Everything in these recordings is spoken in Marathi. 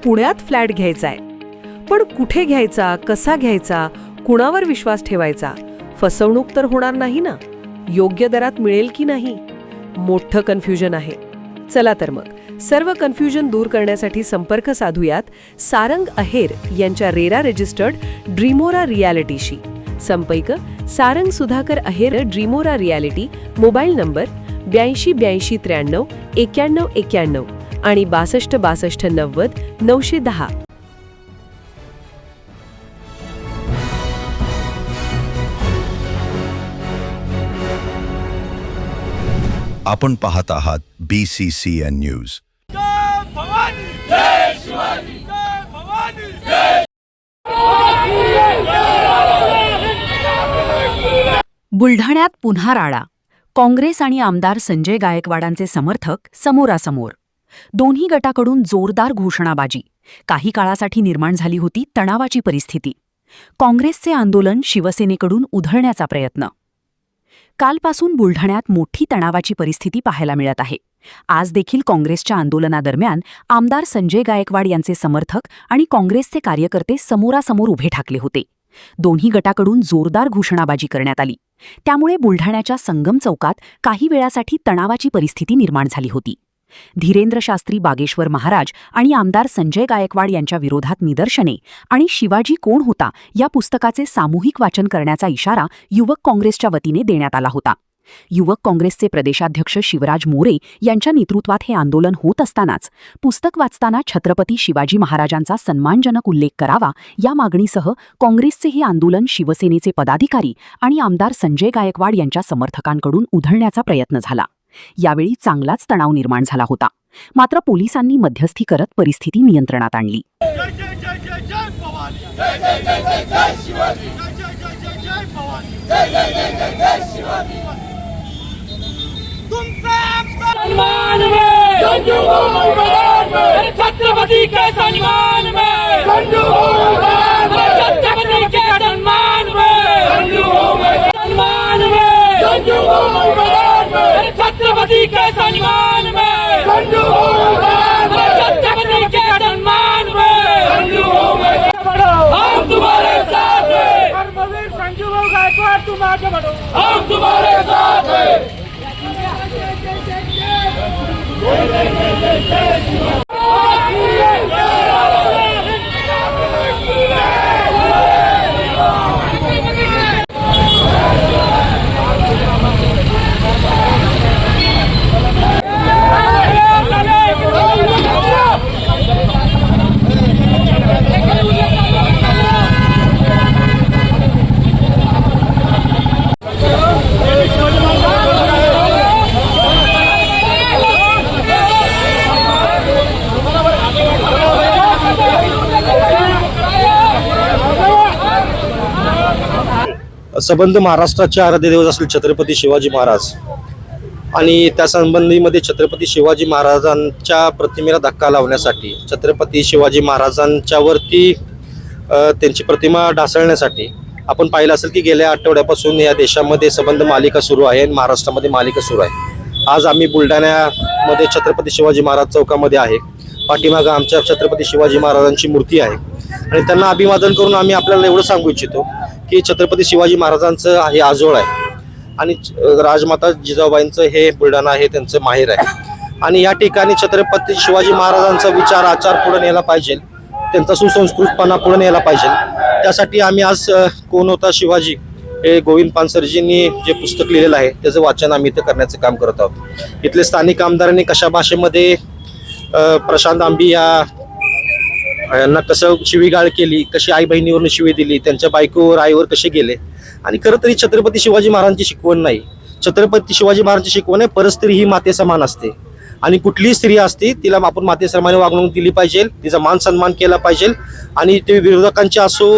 पुण्यात फ्लॅट घ्यायचा आहे. पण कुठे घ्यायचा, कसा घ्यायचा, कुणावर विश्वास ठेवायचा? फसवणूक तर होणार नाही ना? योग्य दरात मिळेल की नाही? मोठं कन्फ्युजन आहे. चला तर मग सर्व कन्फ्युजन दूर करण्यासाठी संपर्क साधूयात सारंग अहेर यांच्या रेरा रजिस्टर्ड ड्रीमोरा रियालिटीशी. संपर्क सारंग सुधाकर अहेर, ड्रीमोरा रियालिटी. मोबाईल नंबर 82 83 93 91 आणि 62 62 90 910. आपण पाहत आहात BCCN न्यूज. बुलढाण्यात पुन्हा राडा. काँग्रेस आणि आमदार संजय गायकवाडांचे समर्थक समोरासमोर. दोन्ही गटाकडून जोरदार घोषणाबाजी. काही काळासाठी निर्माण झाली होती तणावाची परिस्थिती. काँग्रेसचे आंदोलन शिवसेनेकडून उधळण्याचा प्रयत्न. कालपासून बुलढाण्यात मोठी तणावाची परिस्थिती पाहायला मिळत आहे. आज देखील काँग्रेसच्या आंदोलनादरम्यान आमदार संजय गायकवाड यांचे समर्थक आणि काँग्रेसचे कार्यकर्ते समोरासमोर उभे ठाकले होते. दोन्ही गटाकडून जोरदार घोषणाबाजी करण्यात आली. त्यामुळे बुलढाण्याच्या संगम चौकात काही वेळासाठी तणावाची परिस्थिती निर्माण झाली होती. धीरेंद्र शास्त्री बागेश्वर महाराज आणि आमदार संजय गायकवाड यांच्या विरोधात निदर्शने आणि शिवाजी कोण होता या पुस्तकाचे सामूहिक वाचन करण्याचा इशारा युवक काँग्रेसच्या वतीने देण्यात आला होता. युवक काँग्रेसचे प्रदेशाध्यक्ष शिवराज मोरे यांच्या नेतृत्वात हे आंदोलन होत असतानाच पुस्तक वाचताना छत्रपती शिवाजी महाराजांचा सन्मानजनक उल्लेख करावा या मागणीसह काँग्रेसचे हे आंदोलन शिवसेनेचे पदाधिकारी आणि आमदार संजय गायकवाड यांच्या समर्थकांकडून उधळण्याचा प्रयत्न झाला. यावेळी चांगलाच तणाव निर्माण झाला होता. मात्र पोलिसांनी मध्यस्थी करत परिस्थिती नियंत्रणात आणली. छत्रपति के सम्मान में छत्रपति के सम्मान में सम्मान में छत्रपति के सम्मान में छत्रपति के सम्मान में हम तुम्हारे साथ हैं. कर्मवीर संजू गायकवाड तुम आगे बढ़ो. हम तुम्हारे साथ हैं. संबंध महाराष्ट्राचे आराध्य दैवत असलेले छत्रपती शिवाजी महाराज आणि त्या संबंधीमध्ये छत्रपती शिवाजी महाराजांच्या प्रतिमेला धक्का लावण्यासाठी, छत्रपती शिवाजी महाराजांच्या वरती त्यांची प्रतिमा ढासळण्यासाठी आपण पाहिलं असेल की गेल्या आठवड्यापासून या देशामध्ये संबंध मालिका सुरू आहे आणि महाराष्ट्रामध्ये मालिका सुरू आहे. आज आम्ही बुलढाण्यामध्ये छत्रपती शिवाजी महाराज चौकामध्ये आहे. पाठीमागं आमच्या छत्रपती शिवाजी महाराजांची मूर्ती आहे आणि त्यांना अभिवादन करून आम्ही आपल्याला एवढं सांगू इच्छितो की छत्रपती शिवाजी महाराजांचं हे आजोळ आहे आणि राजमाता जिजाबाईंचं हे बुलढाणा हे त्यांचं माहेर आहे आणि या ठिकाणी छत्रपती शिवाजी महाराजांचा विचार आचार पुढे नेला पाहिजे, त्यांचा सुसंस्कृतपणा पुढे नेला पाहिजे. त्यासाठी आम्ही आज कोण होता शिवाजी हे गोविंद पानसरेजींनी जे पुस्तक लिहिलेलं आहे त्याचं वाचन आम्ही इथं करण्याचं काम करत आहोत. इथले स्थानिक आमदारांनी कशा भाषेमध्ये प्रशांत आंबी यांना कसं शिवीगाळ केली, कशी आई बहिणीवरून शिवी दिली, त्यांच्या बायकोवर आईवर कसे गेले. आणि खरं तरी छत्रपती शिवाजी महाराजांची शिकवण नाही. छत्रपती शिवाजी महाराजांची शिकवण आहे परस्त्री ही माते समान असते आणि कुठलीही स्त्री असते तिला आपण माते समान वागणूक दिली पाहिजे, तिचा मान सन्मान केला पाहिजे आणि ते विरोधकांची असो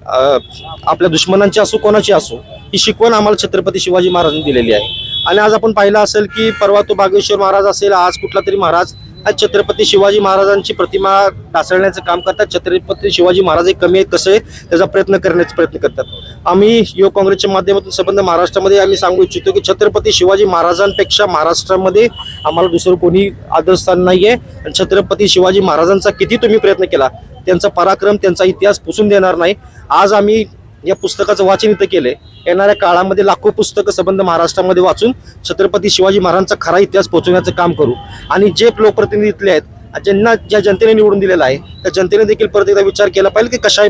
आपल्या दुश्मनांची असो कोणाची असो ही शिकवण आम्हाला छत्रपती शिवाजी महाराजांनी दिलेली आहे. आणि आज आपण पाहिलं असेल की परवा तो बागेश्वर महाराज असेल, आज कुठला तरी महाराज आज छत्रपती शिवाजी महाराजांची प्रतिमा ढासळण्याचं काम करतात. छत्रपती शिवाजी महाराज हे कमी आहेत कसे त्याचा प्रयत्न करण्याचा प्रयत्न करतात. आम्ही युवक काँग्रेसच्या माध्यमातून संबंध महाराष्ट्रामध्ये आम्ही सांगू इच्छितो की छत्रपती शिवाजी महाराजांपेक्षा महाराष्ट्रामध्ये आम्हाला दुसरं कोणी आदरस्थान नाही आहे. आणि छत्रपती शिवाजी महाराजांचा किती तुम्ही प्रयत्न केला त्यांचा पराक्रम त्यांचा इतिहास पुसून देणार नाही. आज आम्ही या पुस्तकाचं वाचन इथं केलंय. येणाऱ्या काळामध्ये लाखो पुस्तकं संबंध महाराष्ट्रामध्ये वाचून छत्रपती शिवाजी महाराजांचा खरा इतिहास पोहोचवण्याचं काम करू. आणि जे लोकप्रतिनिधी इथले आहेत ज्या जनतेने निवडून दिलेला आहे त्या जनतेने देखील परत एकदा विचार केला पाहिजे की कशा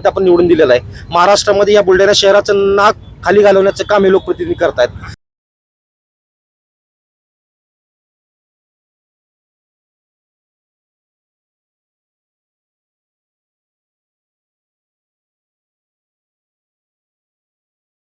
आपण निवडून दिलेला आहे. महाराष्ट्रामध्ये या बुलढाणा शहराचं नाक खाली घालवण्याचं काम हे लोकप्रतिनिधी करतायत.